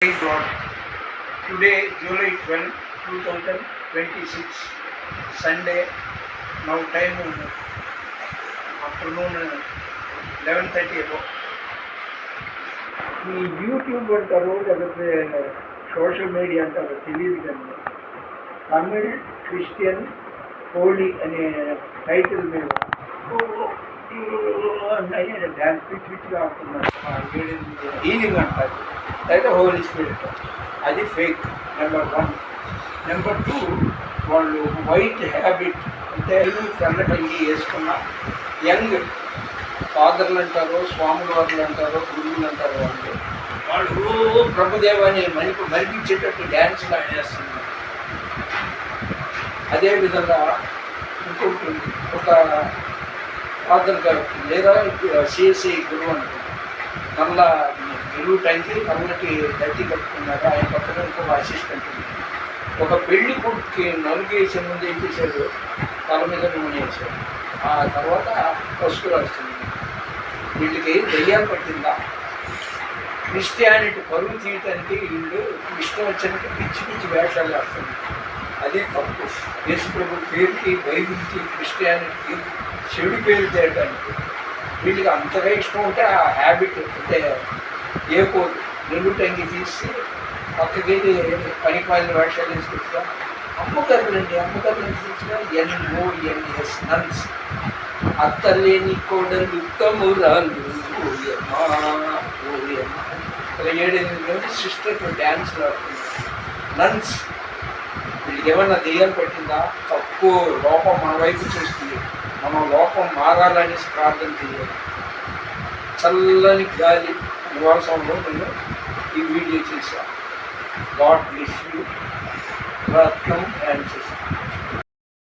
Praise God. Today, July 12, 2026, Sunday. Now time afternoon 11:30 ago. ఈ YouTube అంటారు లేకపోతే social media అంటారు తెలియదు కానీ తమిళ్ క్రిస్టియన్ హోలీ అనే టైటిల్ మీద డ్యాన్స్ పిచ్చిగా ఆడుతున్నారు. హీలింగ్ అంటారు అయితే హోలీ స్పిరిట్, అది ఫేక్. నెంబర్ 1. నెంబర్ 2, వాళ్ళు వైట్ హ్యాబిట్ అంటే తెల్లటంగి వేసుకున్న యంగ్ ఫాదర్లు అంటారు, స్వాముల వారులు అంటారు, గురువులు అంటారు. వాళ్ళు ప్రభుదేవాన్ని మరిపించేటట్టు డ్యాన్స్లు ఆడేస్తున్నారు. అదేవిధంగా ఇంకొకటి ఒక ఫాదర్ గారు లేదా సిఎస్ఐ గురువు అంటారు, నల్ల తెలుగు టైంకి నల్లటి గట్టి కట్టుకున్నారు. ఆయన పక్కన ఇంకొక అసిస్టెంట్. ఒక పెళ్లి కొడుకుకి నలుగు వేసే ముందు ఏం చేశాడు, తల మీద నూనె వేశాడు. ఆ తర్వాత పసుపు రాస్తుంది. వీళ్ళకి దయ్యాలు పట్టిందా? క్రిస్టియానిటీ పరుగు తీయటానికి వీళ్ళు ఇష్టం వచ్చినట్టు పిచ్చి పిచ్చి వేషాలు వేస్తుంది. అది తప్పు. యేసుప్రభు పేరుకి, బైబిల్కి, క్రిస్టియానిటీకి చెడు పేరు చేయడానికి వీళ్ళకి అంతగా ఇష్టం ఉంటే ఆ హ్యాబిట్ అంటే ఏ కోరు నిలుటంగి తీసి పక్కకి పనిపాలిన వేషాలు వేసుకొచ్చుగా అమ్మగారులను తీసుకుగా NONS నన్స్, అత్తలేని కోడలు తమ్మురాలు ఓయమ్మా ఓయమ్మ. ఇలా 7-8 మంది సిస్టర్లు డ్యాన్స్లు ఆడుతున్నారు. నన్స్. వీళ్ళకి ఏమన్నా దెయ్యాలు పట్టిందా? తక్కువ లోపం మన వైపు చూస్తుంది. మనం లోపం మారాలని ప్రార్థన చేయాలి. చల్లని గాలి నివాసంలో నేను ఈ వీడియో చేశాను. God bless you. Ratnam Francis.